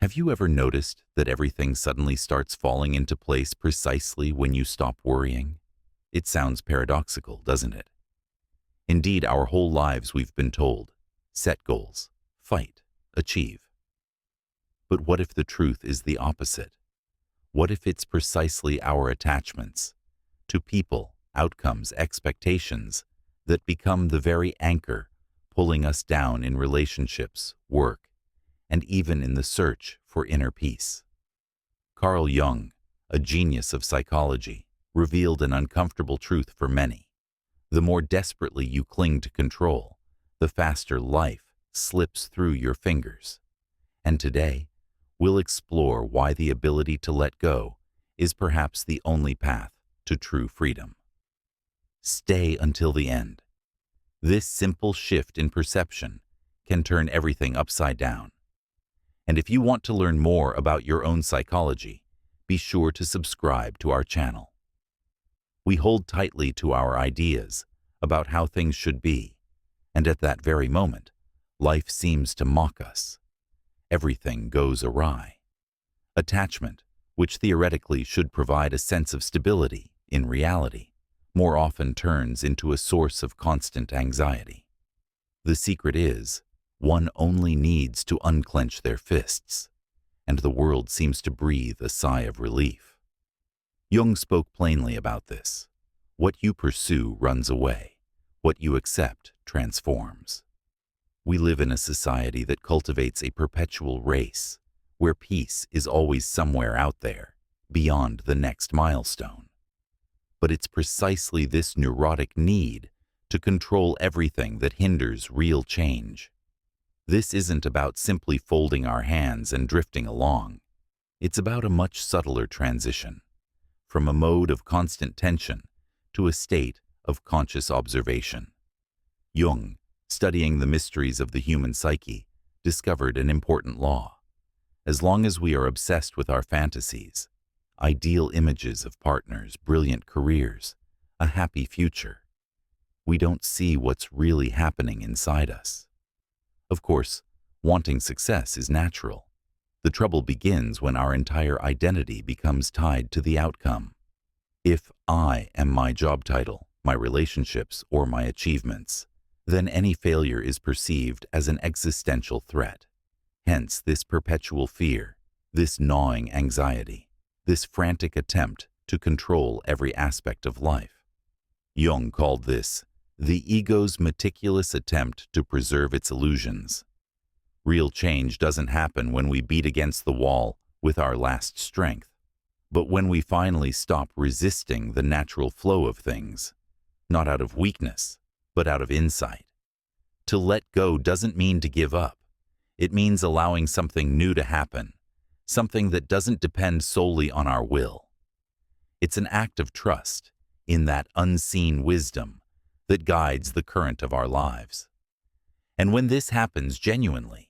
Have you ever noticed that everything suddenly starts falling into place precisely when you stop worrying? It sounds paradoxical, doesn't it? Indeed, our whole lives we've been told, set goals, fight, achieve. But what if the truth is the opposite? What if it's precisely our attachments to people, outcomes, expectations that become the very anchor pulling us down in relationships, work, and even in the search for inner peace? Carl Jung, a genius of psychology, revealed an uncomfortable truth for many. The more desperately you cling to control, the faster life slips through your fingers. And today, we'll explore why the ability to let go is perhaps the only path to true freedom. Stay until the end. This simple shift in perception can turn everything upside down. And if you want to learn more about your own psychology, be sure to subscribe to our channel. We hold tightly to our ideas about how things should be, and at that very moment, life seems to mock us. Everything goes awry. Attachment, which theoretically should provide a sense of stability, in reality, more often turns into a source of constant anxiety. The secret is, one only needs to unclench their fists, and the world seems to breathe a sigh of relief. Jung spoke plainly about this. What you pursue runs away. What you accept transforms. We live in a society that cultivates a perpetual race, where peace is always somewhere out there, beyond the next milestone. But it's precisely this neurotic need to control everything that hinders real change. This isn't about simply folding our hands and drifting along. It's about a much subtler transition, from a mode of constant tension to a state of conscious observation. Jung, studying the mysteries of the human psyche, discovered an important law. As long as we are obsessed with our fantasies, ideal images of partners, brilliant careers, a happy future, we don't see what's really happening inside us. Of course, wanting success is natural. The trouble begins when our entire identity becomes tied to the outcome. If I am my job title, my relationships, or my achievements, then any failure is perceived as an existential threat. Hence this perpetual fear, this gnawing anxiety, this frantic attempt to control every aspect of life. Jung called this the ego's meticulous attempt to preserve its illusions. Real change doesn't happen when we beat against the wall with our last strength, but when we finally stop resisting the natural flow of things, not out of weakness, but out of insight. To let go doesn't mean to give up. It means allowing something new to happen, something that doesn't depend solely on our will. It's an act of trust in that unseen wisdom that guides the current of our lives. And when this happens genuinely,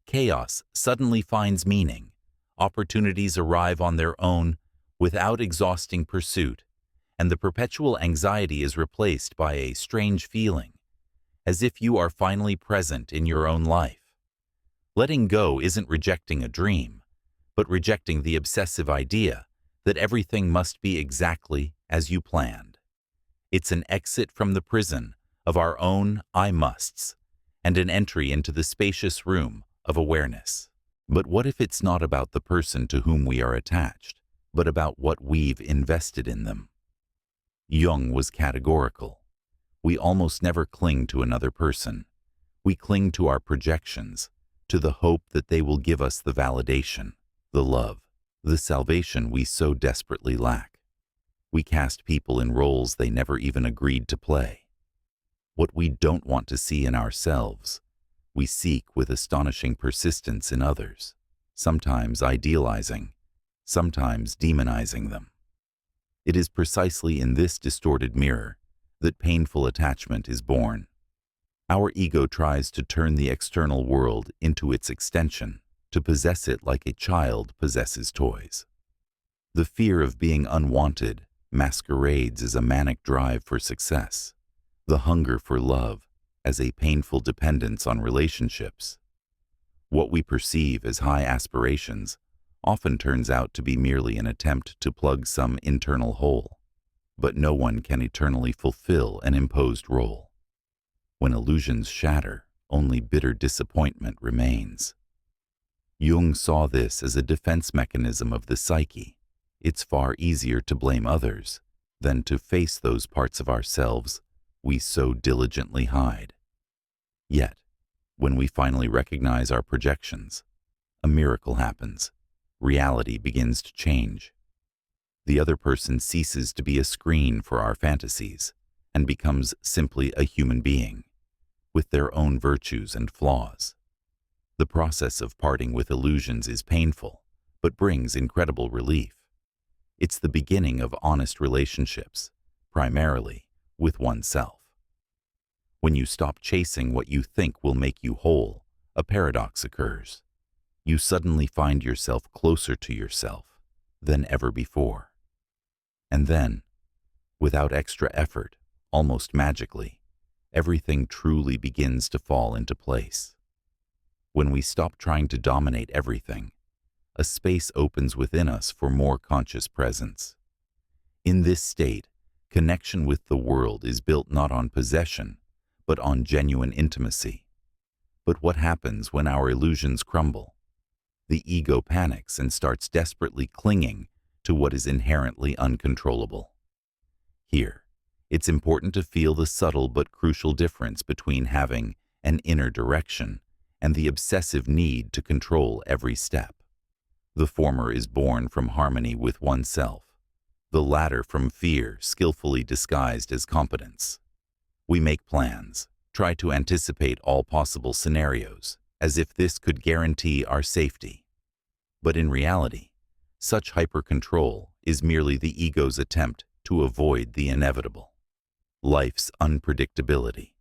chaos suddenly finds meaning. Opportunities arrive on their own without exhausting pursuit, and the perpetual anxiety is replaced by a strange feeling, as if you are finally present in your own life. Letting go isn't rejecting a dream, but rejecting the obsessive idea that everything must be exactly as you planned. It's an exit from the prison of our own I musts and an entry into the spacious room of awareness. But what if it's not about the person to whom we are attached, but about what we've invested in them? Jung was categorical. We almost never cling to another person. We cling to our projections, to the hope that they will give us the validation, the love, the salvation we so desperately lack. We cast people in roles they never even agreed to play. What we don't want to see in ourselves, we seek with astonishing persistence in others, sometimes idealizing, sometimes demonizing them. It is precisely in this distorted mirror that painful attachment is born. Our ego tries to turn the external world into its extension, to possess it like a child possesses toys. The fear of being unwanted masquerades as a manic drive for success, the hunger for love as a painful dependence on relationships. What we perceive as high aspirations often turns out to be merely an attempt to plug some internal hole, but no one can eternally fulfill an imposed role. When illusions shatter, only bitter disappointment remains. Jung saw this as a defense mechanism of the psyche. It's far easier to blame others than to face those parts of ourselves we so diligently hide. Yet, when we finally recognize our projections, a miracle happens. Reality begins to change. The other person ceases to be a screen for our fantasies and becomes simply a human being, with their own virtues and flaws. The process of parting with illusions is painful, but brings incredible relief. It's the beginning of honest relationships, primarily with oneself. When you stop chasing what you think will make you whole, a paradox occurs. You suddenly find yourself closer to yourself than ever before. And then, without extra effort, almost magically, everything truly begins to fall into place. When we stop trying to dominate everything, a space opens within us for more conscious presence. In this state, connection with the world is built not on possession, but on genuine intimacy. But what happens when our illusions crumble? The ego panics and starts desperately clinging to what is inherently uncontrollable. Here, it's important to feel the subtle but crucial difference between having an inner direction and the obsessive need to control every step. The former is born from harmony with oneself, the latter from fear skillfully disguised as competence. We make plans, try to anticipate all possible scenarios, as if this could guarantee our safety. But in reality, such hyper-control is merely the ego's attempt to avoid the inevitable. Life's unpredictability.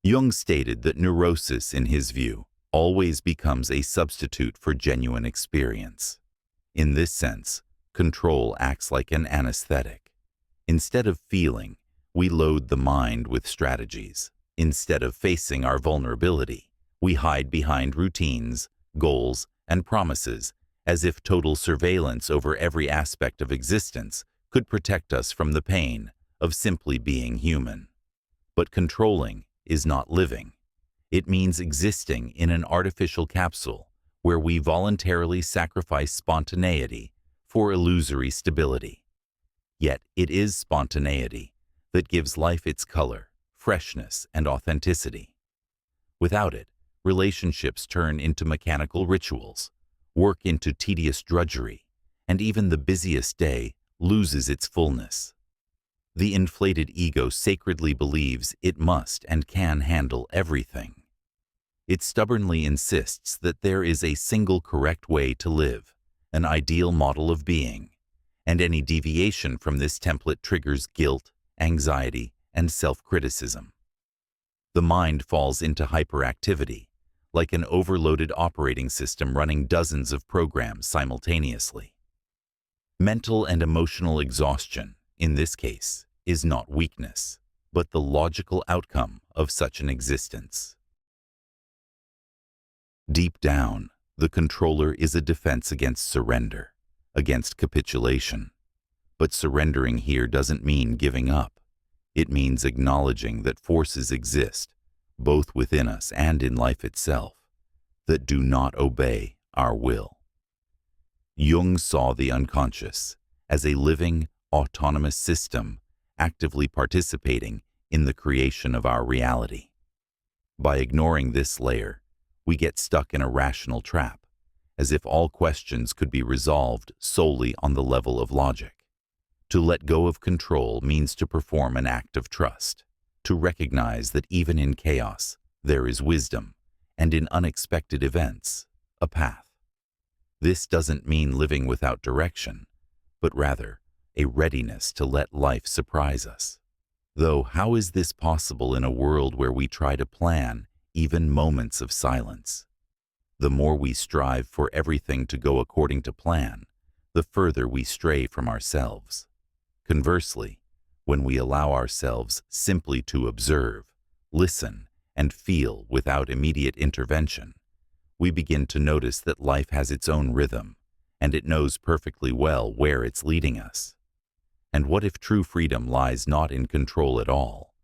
Jung stated that neurosis, in his view, always becomes a substitute for genuine experience. In this sense, control acts like an anesthetic. Instead of feeling, we load the mind with strategies. Instead of facing our vulnerability, we hide behind routines, goals, and promises, as if total surveillance over every aspect of existence could protect us from the pain of simply being human. But controlling is not living. It means existing in an artificial capsule where we voluntarily sacrifice spontaneity for illusory stability. Yet it is spontaneity that gives life its color, freshness, and authenticity. Without it, relationships turn into mechanical rituals, work into tedious drudgery, and even the busiest day loses its fullness. The inflated ego sacredly believes it must and can handle everything. It stubbornly insists that there is a single correct way to live, an ideal model of being, and any deviation from this template triggers guilt, anxiety, and self-criticism. The mind falls into hyperactivity, like an overloaded operating system running dozens of programs simultaneously. Mental and emotional exhaustion, in this case, is not weakness, but the logical outcome of such an existence. Deep down, the controller is a defense against surrender, against capitulation. But surrendering here doesn't mean giving up. It means acknowledging that forces exist, both within us and in life itself, that do not obey our will. Jung saw the unconscious as a living, autonomous system actively participating in the creation of our reality. By ignoring this layer, we get stuck in a rational trap, as if all questions could be resolved solely on the level of logic. To let go of control means to perform an act of trust, to recognize that even in chaos, there is wisdom, and in unexpected events, a path. This doesn't mean living without direction, but rather a readiness to let life surprise us. Though how is this possible in a world where we try to plan even moments of silence? The more we strive for everything to go according to plan, the further we stray from ourselves. Conversely, when we allow ourselves simply to observe, listen, and feel without immediate intervention, we begin to notice that life has its own rhythm, and it knows perfectly well where it's leading us. And what if true freedom lies not in control at all,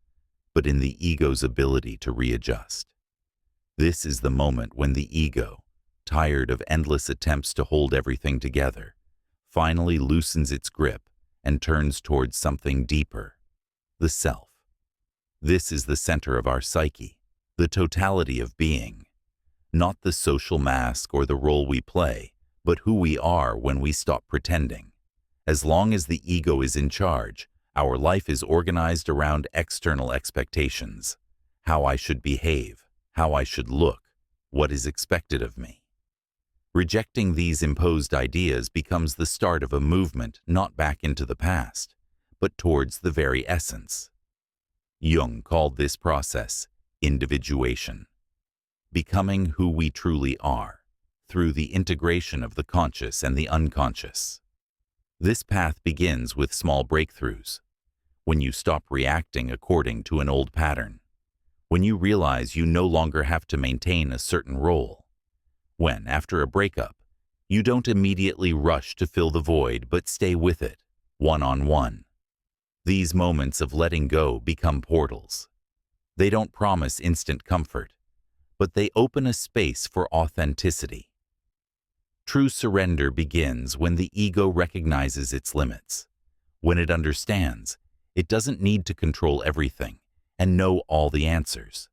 but in the ego's ability to readjust? This is the moment when the ego, tired of endless attempts to hold everything together, finally loosens its grip and turns towards something deeper, the self. This is the center of our psyche, the totality of being, not the social mask or the role we play, but who we are when we stop pretending. As long as the ego is in charge, our life is organized around external expectations, how I should behave, how I should look, what is expected of me. Rejecting these imposed ideas becomes the start of a movement not back into the past, but towards the very essence. Jung called this process individuation, becoming who we truly are, through the integration of the conscious and the unconscious. This path begins with small breakthroughs, when you stop reacting according to an old pattern, when you realize you no longer have to maintain a certain role, when, after a breakup, you don't immediately rush to fill the void but stay with it, one-on-one. These moments of letting go become portals. They don't promise instant comfort, but they open a space for authenticity. True surrender begins when the ego recognizes its limits. When it understands, it doesn't need to control everything and know all the answers.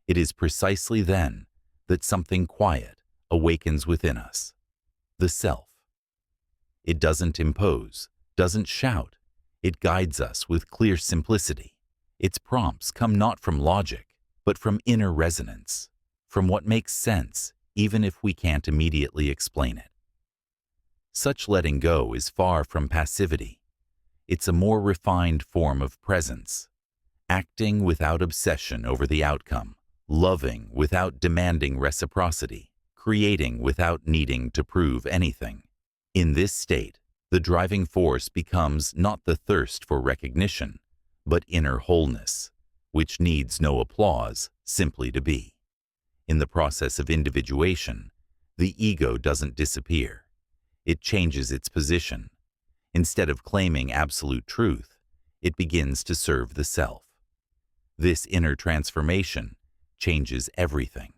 It is precisely then that something quiet awakens within us, the self. It doesn't impose, doesn't shout. It guides us with clear simplicity. Its prompts come not from logic, but from inner resonance, from what makes sense, even if we can't immediately explain it. Such letting go is far from passivity. It's a more refined form of presence, acting without obsession over the outcome, loving without demanding reciprocity, creating without needing to prove anything. In this state, the driving force becomes not the thirst for recognition, but inner wholeness, which needs no applause, simply to be. In the process of individuation, the ego doesn't disappear. It changes its position. Instead of claiming absolute truth, it begins to serve the self. This inner transformation changes everything.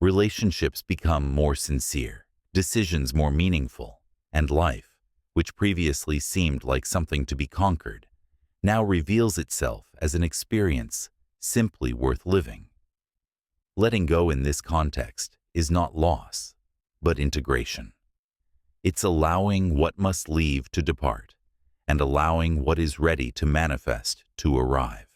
Relationships become more sincere, decisions more meaningful, and life, which previously seemed like something to be conquered, now reveals itself as an experience simply worth living. Letting go in this context is not loss, but integration. It's allowing what must leave to depart, and allowing what is ready to manifest to arrive.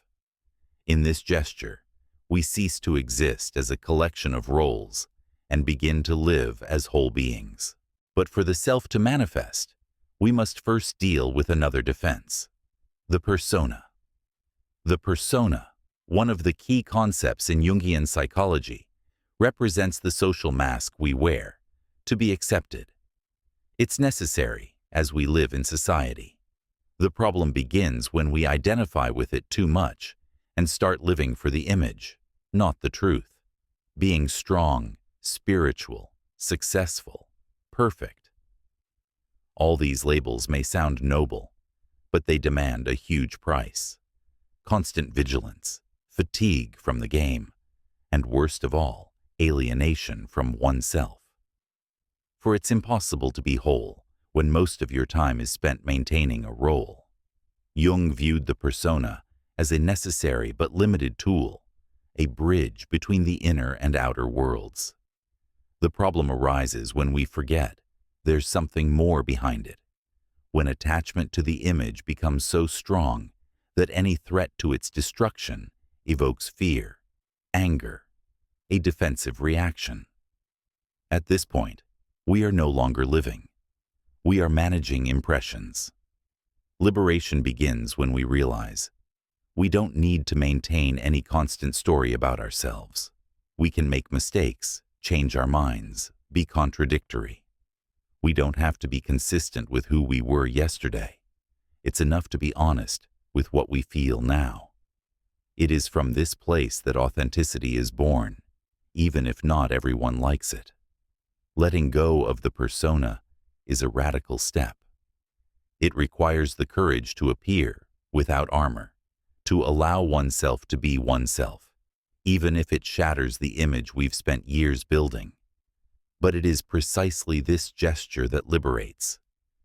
In this gesture, we cease to exist as a collection of roles and begin to live as whole beings. But for the self to manifest, we must first deal with another defense, the persona. The persona, one of the key concepts in Jungian psychology, represents the social mask we wear to be accepted. It's necessary as we live in society. The problem begins when we identify with it too much and start living for the image, not the truth. Being strong, spiritual, successful, perfect. All these labels may sound noble, but they demand a huge price. Constant vigilance, fatigue from the game, and worst of all, alienation from oneself. For it's impossible to be whole when most of your time is spent maintaining a role. Jung viewed the persona as a necessary but limited tool, a bridge between the inner and outer worlds. The problem arises when we forget there's something more behind it, when attachment to the image becomes so strong that any threat to its destruction evokes fear, anger, a defensive reaction. At this point, we are no longer living. We are managing impressions. Liberation begins when we realize we don't need to maintain any constant story about ourselves. We can make mistakes, change our minds, be contradictory. We don't have to be consistent with who we were yesterday. It's enough to be honest with what we feel now. It is from this place that authenticity is born. even if not everyone likes it. Letting go of the persona is a radical step. It requires the courage to appear without armor, to allow oneself to be oneself, even if it shatters the image we've spent years building. But it is precisely this gesture that liberates.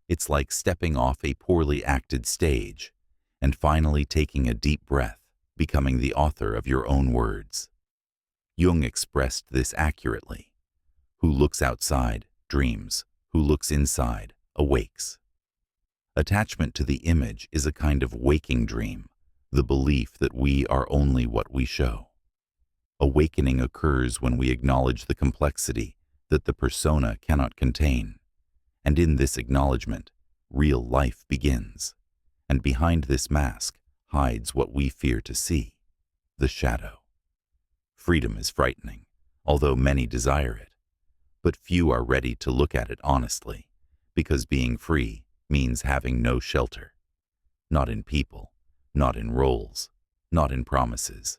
It's like stepping off a poorly acted stage and finally taking a deep breath, becoming the author of your own words. Jung expressed this accurately. Who looks outside, dreams. Who looks inside, awakes. Attachment to the image is a kind of waking dream, the belief that we are only what we show. Awakening occurs when we acknowledge the complexity that the persona cannot contain. And in this acknowledgement, real life begins. And behind this mask hides what we fear to see, the shadow. Freedom is frightening, although many desire it. But few are ready to look at it honestly, because being free means having no shelter. Not in people, not in roles, not in promises.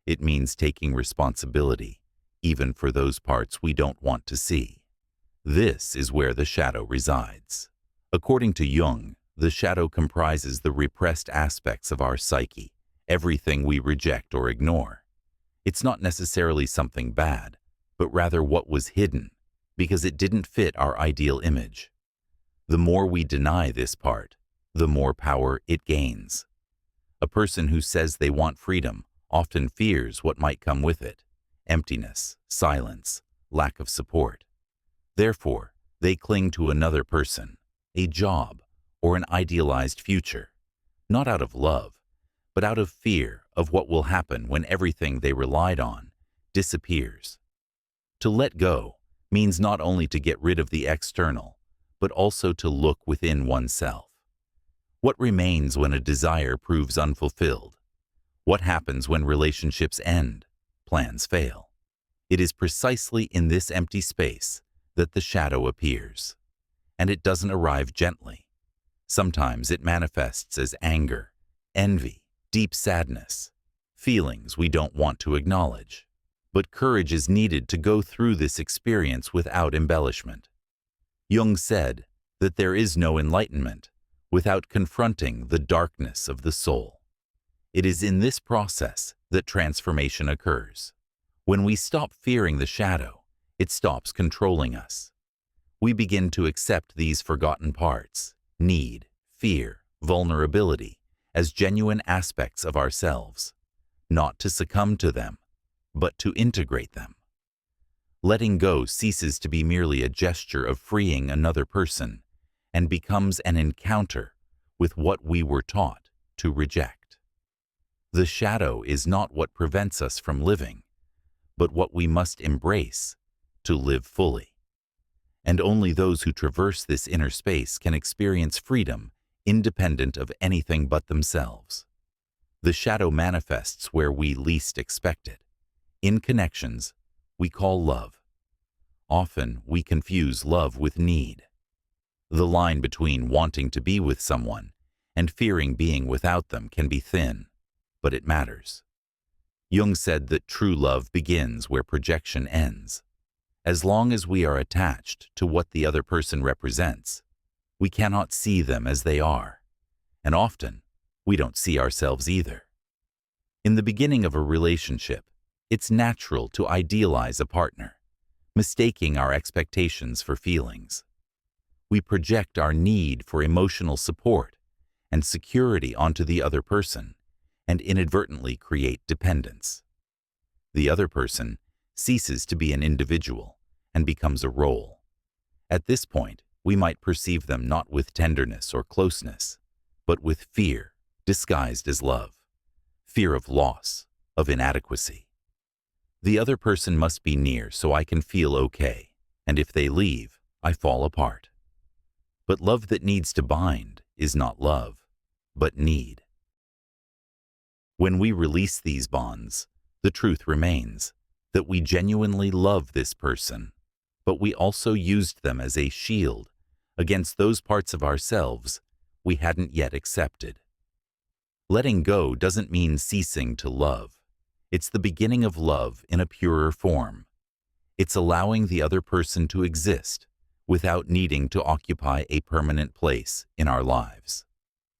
It means taking responsibility, even for those parts we don't want to see. This is where the shadow resides. According to Jung, the shadow comprises the repressed aspects of our psyche, everything we reject or ignore. It's not necessarily something bad, but rather what was hidden, because it didn't fit our ideal image. The more we deny this part, the more power it gains. A person who says they want freedom often fears what might come with it: emptiness, silence, lack of support. Therefore, they cling to another person, a job, or an idealized future, not out of love, but out of fear of what will happen when everything they relied on disappears. To let go means not only to get rid of the external, but also to look within oneself. What remains when a desire proves unfulfilled? What happens when relationships end, plans fail? It is precisely in this empty space that the shadow appears. And it doesn't arrive gently. Sometimes it manifests as anger, envy, deep sadness, feelings we don't want to acknowledge. But courage is needed to go through this experience without embellishment. Jung said that there is no enlightenment without confronting the darkness of the soul. It is in this process that transformation occurs. When we stop fearing the shadow, it stops controlling us. We begin to accept these forgotten parts, need, fear, vulnerability, as genuine aspects of ourselves, not to succumb to them, but to integrate them. Letting go ceases to be merely a gesture of freeing another person and becomes an encounter with what we were taught to reject. The shadow is not what prevents us from living, but what we must embrace to live fully. And only those who traverse this inner space can experience freedom independent of anything but themselves. The shadow manifests where we least expect it, in connections we call love. Often we confuse love with need. The line between wanting to be with someone and fearing being without them can be thin, but it matters. Jung said that true love begins where projection ends. As long as we are attached to what the other person represents, we cannot see them as they are, and often we don't see ourselves either. In the beginning of a relationship, it's natural to idealize a partner, mistaking our expectations for feelings. We project our need for emotional support and security onto the other person and inadvertently create dependence. The other person ceases to be an individual and becomes a role. At this point, we might perceive them not with tenderness or closeness, but with fear disguised as love, fear of loss, of inadequacy. The other person must be near so I can feel okay, and if they leave, I fall apart. But love that needs to bind is not love, but need. When we release these bonds, the truth remains that we genuinely love this person, but we also used them as a shield against those parts of ourselves we hadn't yet accepted. Letting go doesn't mean ceasing to love. It's the beginning of love in a purer form, It's allowing the other person to exist without needing to occupy a permanent place in our lives.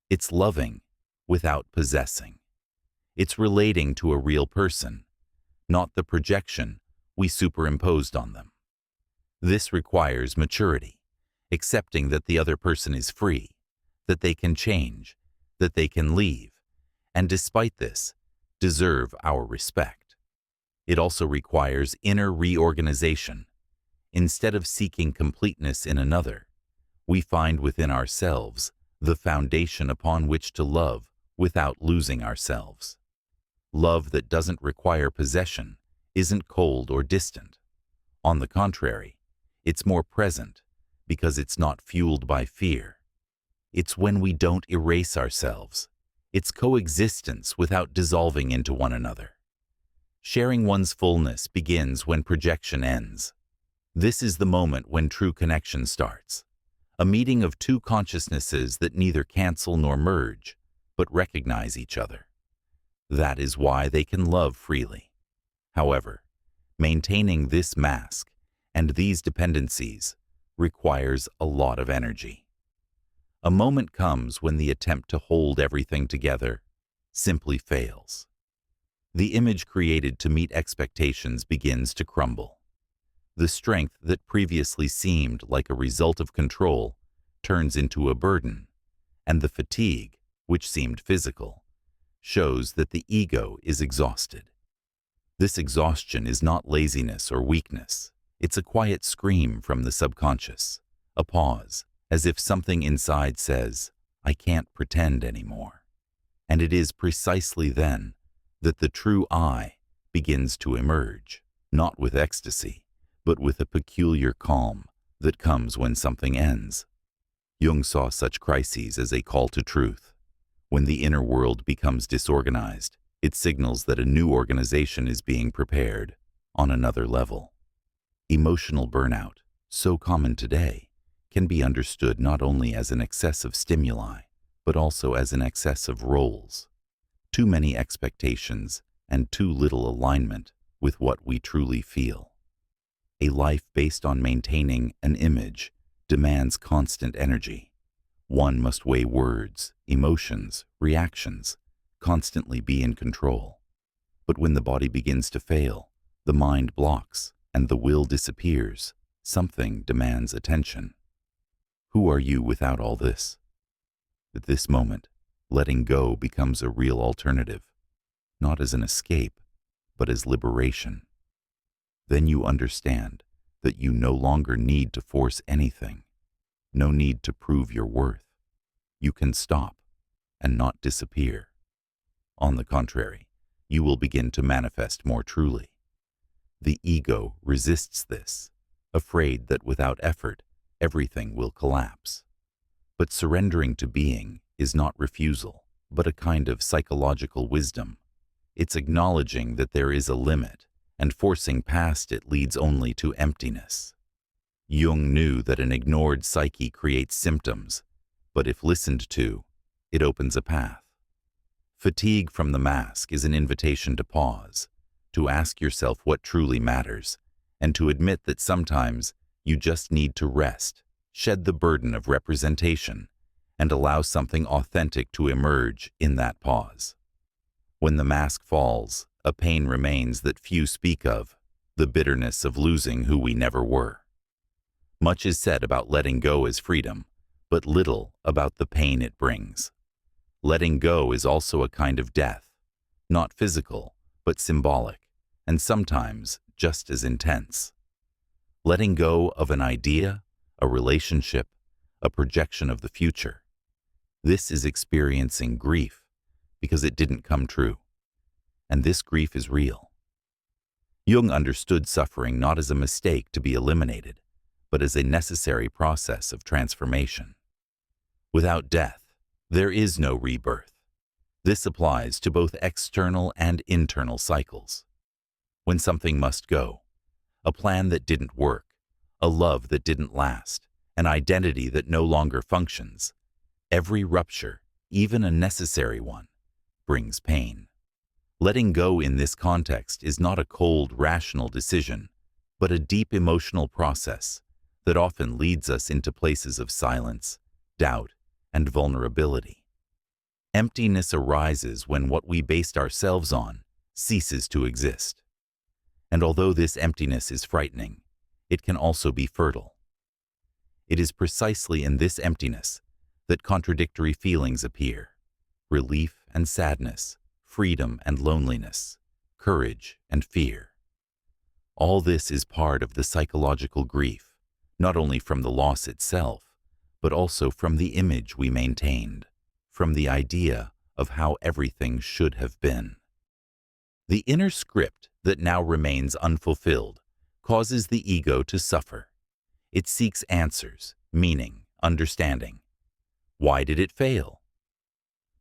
It's loving without possessing. It's relating to a real person, not the projection we superimposed on them. This requires maturity, accepting that the other person is free, that they can change, that they can leave, and despite this, deserve our respect. It also requires inner reorganization. Instead of seeking completeness in another, we find within ourselves the foundation upon which to love without losing ourselves. Love that doesn't require possession isn't cold or distant. On the contrary, it's more present because it's not fueled by fear. It's when we don't erase ourselves. It's coexistence without dissolving into one another. Sharing one's fullness begins when projection ends. This is the moment when true connection starts. A meeting of two consciousnesses that neither cancel nor merge, but recognize each other. That is why they can love freely. However, maintaining this mask and these dependencies requires a lot of energy. A moment comes when the attempt to hold everything together simply fails. The image created to meet expectations begins to crumble. The strength that previously seemed like a result of control turns into a burden, and the fatigue, which seemed physical, shows that the ego is exhausted. This exhaustion is not laziness or weakness. It's a quiet scream from the subconscious, a pause, as if something inside says, "I can't pretend anymore." And it is precisely then that the true I begins to emerge, not with ecstasy, but with a peculiar calm that comes when something ends. Jung saw such crises as a call to truth. When the inner world becomes disorganized, it signals that a new organization is being prepared on another level. Emotional burnout, so common today, can be understood not only as an excess of stimuli, but also as an excess of roles. Too many expectations and too little alignment with what we truly feel. A life based on maintaining an image demands constant energy. One must weigh words, emotions, reactions, constantly be in control. But when the body begins to fail, the mind blocks, and the will disappears, something demands attention. Who are you without all this? At this moment, letting go becomes a real alternative, not as an escape, but as liberation. Then you understand that you no longer need to force anything, no need to prove your worth. You can stop and not disappear. On the contrary, you will begin to manifest more truly. The ego resists this, afraid that without effort, everything will collapse. But surrendering to being is not refusal, but a kind of psychological wisdom. It's acknowledging that there is a limit, and forcing past it leads only to emptiness. Jung knew that an ignored psyche creates symptoms, but if listened to, it opens a path. Fatigue from the mask is an invitation to pause, to ask yourself what truly matters, and to admit that sometimes you just need to rest, shed the burden of representation, and allow something authentic to emerge in that pause. When the mask falls, a pain remains that few speak of, the bitterness of losing who we never were. Much is said about letting go as freedom, but little about the pain it brings. Letting go is also a kind of death, not physical, but symbolic, and sometimes just as intense. Letting go of an idea, a relationship, a projection of the future. This is experiencing grief because it didn't come true. And this grief is real. Jung understood suffering not as a mistake to be eliminated, but as a necessary process of transformation. Without death, there is no rebirth. This applies to both external and internal cycles. When something must go, a plan that didn't work, a love that didn't last, an identity that no longer functions, every rupture, even a necessary one, brings pain. Letting go in this context is not a cold, rational decision, but a deep emotional process that often leads us into places of silence, doubt, and vulnerability. Emptiness arises when what we based ourselves on ceases to exist. And although this emptiness is frightening, it can also be fertile. It is precisely in this emptiness that contradictory feelings appear: relief and sadness, freedom and loneliness, courage and fear. All this is part of the psychological grief, not only from the loss itself, but also from the image we maintained, from the idea of how everything should have been. The inner script that now remains unfulfilled causes the ego to suffer. It seeks answers, meaning, understanding. Why did it fail?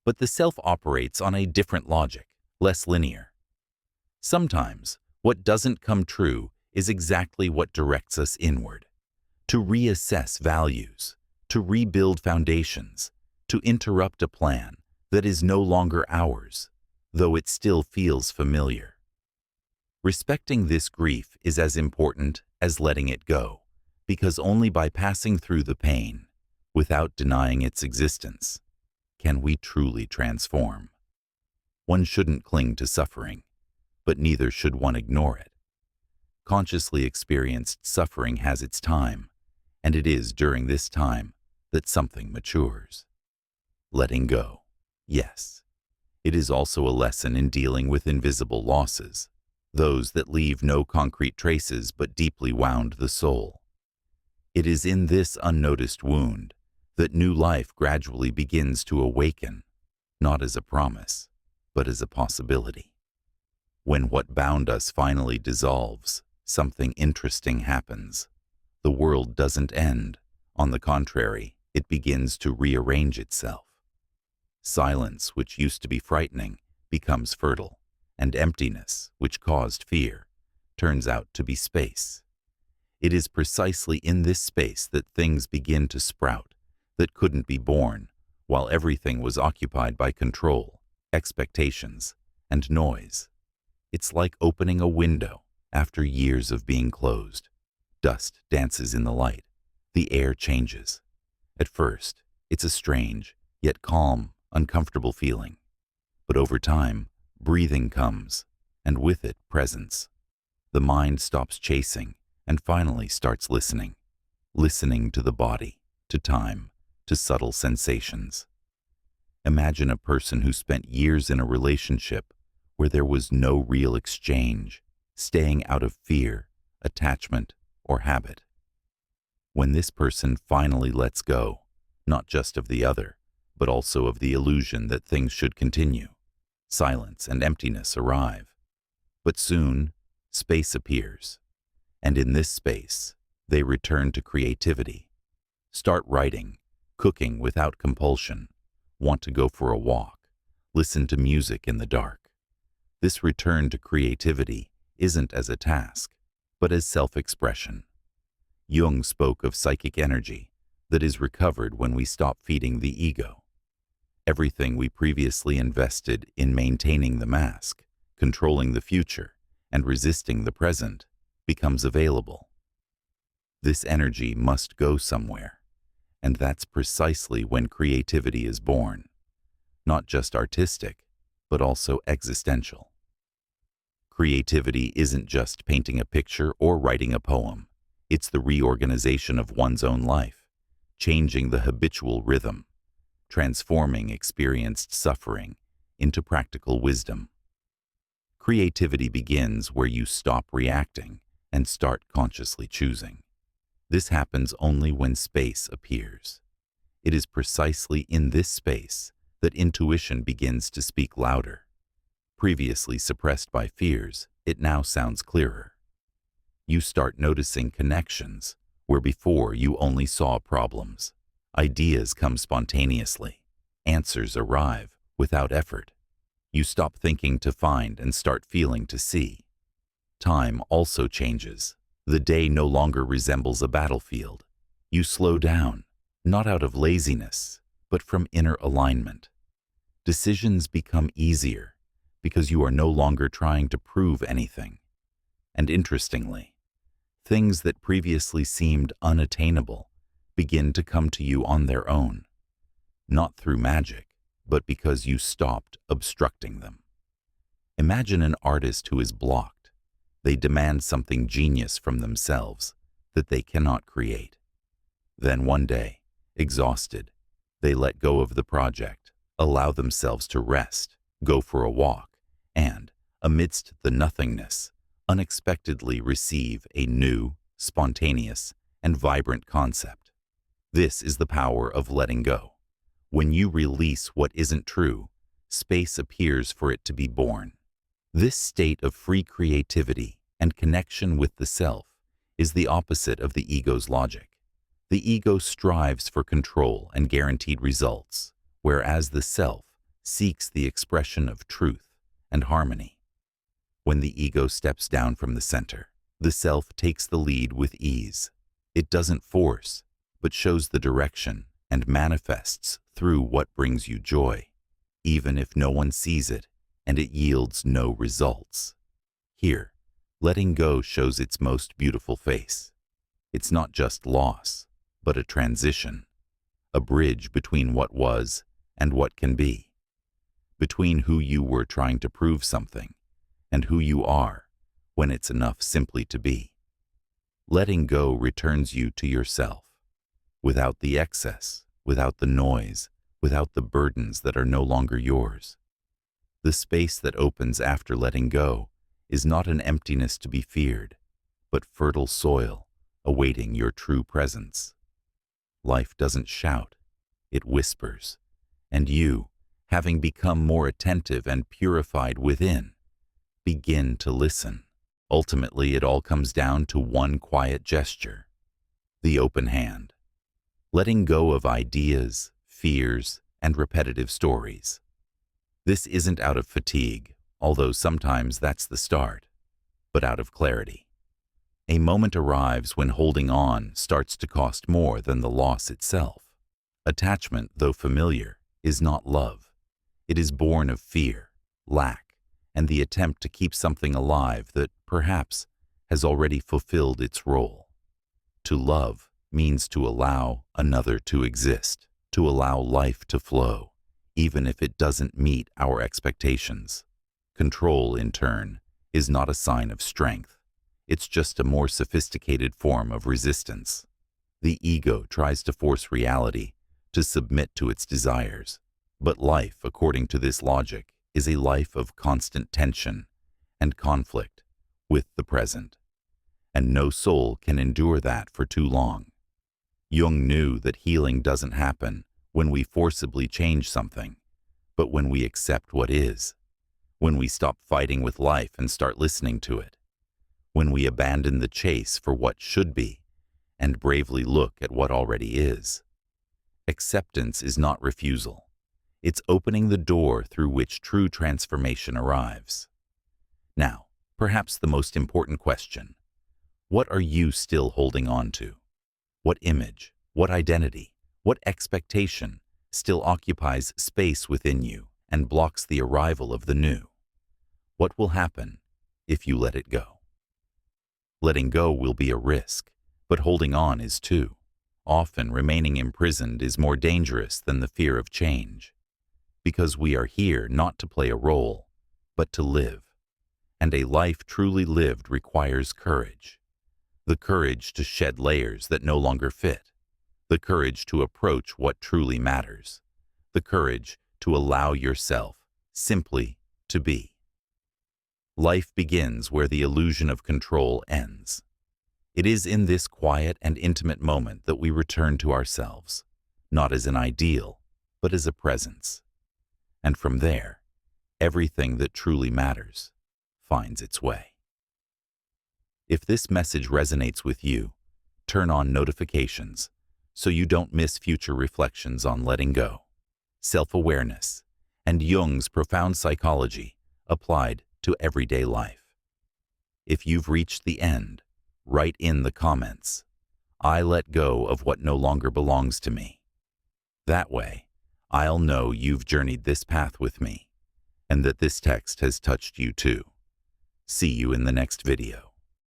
But the self operates on a different logic, less linear. Sometimes, what doesn't come true is exactly what directs us inward, to reassess values, to rebuild foundations, to interrupt a plan that is no longer ours, though it still feels familiar. Respecting this grief is as important as letting it go, because only by passing through the pain, without denying its existence, can we truly transform. One shouldn't cling to suffering, but neither should one ignore it. Consciously experienced suffering has its time, and it is during this time that something matures. Letting go, yes. It is also a lesson in dealing with invisible losses, those that leave no concrete traces but deeply wound the soul. It is in this unnoticed wound that new life gradually begins to awaken, not as a promise, but as a possibility. When what bound us finally dissolves, something interesting happens. The world doesn't end. On the contrary, it begins to rearrange itself. Silence, which used to be frightening, becomes fertile, and emptiness, which caused fear, turns out to be space. It is precisely in this space that things begin to sprout that couldn't be born, while everything was occupied by control, expectations, and noise. It's like opening a window after years of being closed. Dust dances in the light. The air changes. At first, it's a strange, yet calm, uncomfortable feeling. But over time, breathing comes, and with it, presence. The mind stops chasing and finally starts listening. Listening to the body, to time, to subtle sensations. Imagine a person who spent years in a relationship where there was no real exchange, staying out of fear, attachment, or habit. When this person finally lets go, not just of the other, but also of the illusion that things should continue, silence and emptiness arrive. But soon, space appears, and in this space, they return to creativity. Start writing, cooking without compulsion, want to go for a walk, listen to music in the dark. This return to creativity isn't as a task, but as self-expression. Jung spoke of psychic energy that is recovered when we stop feeding the ego. Everything we previously invested in maintaining the mask, controlling the future, and resisting the present becomes available. This energy must go somewhere, and that's precisely when creativity is born, not just artistic, but also existential. Creativity isn't just painting a picture or writing a poem. It's the reorganization of one's own life, changing the habitual rhythm, transforming experienced suffering into practical wisdom. Creativity begins where you stop reacting and start consciously choosing. This happens only when space appears. It is precisely in this space that intuition begins to speak louder. Previously suppressed by fears, it now sounds clearer. You start noticing connections where before you only saw problems. Ideas come spontaneously. Answers arrive without effort. You stop thinking to find and start feeling to see. Time also changes. The day no longer resembles a battlefield. You slow down, not out of laziness, but from inner alignment. Decisions become easier because you are no longer trying to prove anything. And interestingly, Things that previously seemed unattainable begin to come to you on their own, not through magic, but because you stopped obstructing them. Imagine an artist who is blocked. They demand something genius from themselves that they cannot create. Then one day, exhausted, they let go of the project, allow themselves to rest, go for a walk, and, amidst the nothingness, unexpectedly receive a new, spontaneous, and vibrant concept. This is the power of letting go. When you release what isn't true, space appears for it to be born. This state of free creativity and connection with the self is the opposite of the ego's logic. The ego strives for control and guaranteed results, whereas the self seeks the expression of truth and harmony. When the ego steps down from the center, the self takes the lead with ease. It doesn't force, but shows the direction and manifests through what brings you joy, even if no one sees it and it yields no results. Here, letting go shows its most beautiful face. It's not just loss, but a transition, a bridge between what was and what can be, between who you were trying to prove something and who you are when it's enough simply to be. Letting go returns you to yourself, without the excess, without the noise, without the burdens that are no longer yours. The space that opens after letting go is not an emptiness to be feared, but fertile soil awaiting your true presence. Life doesn't shout, it whispers, and you, having become more attentive and purified within, begin to listen. Ultimately, it all comes down to one quiet gesture, the open hand. Letting go of ideas, fears, and repetitive stories. This isn't out of fatigue, although sometimes that's the start, but out of clarity. A moment arrives when holding on starts to cost more than the loss itself. Attachment, though familiar, is not love. It is born of fear, lack, and the attempt to keep something alive that, perhaps, has already fulfilled its role. To love means to allow another to exist, to allow life to flow, even if it doesn't meet our expectations. Control, in turn, is not a sign of strength. It's just a more sophisticated form of resistance. The ego tries to force reality to submit to its desires, but life, according to this logic, is a life of constant tension and conflict with the present, and no soul can endure that for too long. Jung knew that healing doesn't happen when we forcibly change something, but when we accept what is, when we stop fighting with life and start listening to it, when we abandon the chase for what should be and bravely look at what already is. Acceptance is not refusal. It's opening the door through which true transformation arrives. Now, perhaps the most important question: what are you still holding on to? What image, what identity, what expectation still occupies space within you and blocks the arrival of the new? What will happen if you let it go? Letting go will be a risk, but holding on is too. Often remaining imprisoned is more dangerous than the fear of change, because we are here not to play a role, but to live. And a life truly lived requires courage. The courage to shed layers that no longer fit. The courage to approach what truly matters. The courage to allow yourself simply to be. Life begins where the illusion of control ends. It is in this quiet and intimate moment that we return to ourselves, not as an ideal, but as a presence. And from there, everything that truly matters finds its way. If this message resonates with you, turn on notifications so you don't miss future reflections on letting go, self-awareness, and Jung's profound psychology applied to everyday life. If you've reached the end, write in the comments, "I let go of what no longer belongs to me." That way, I'll know you've journeyed this path with me, and that this text has touched you too. See you in the next video.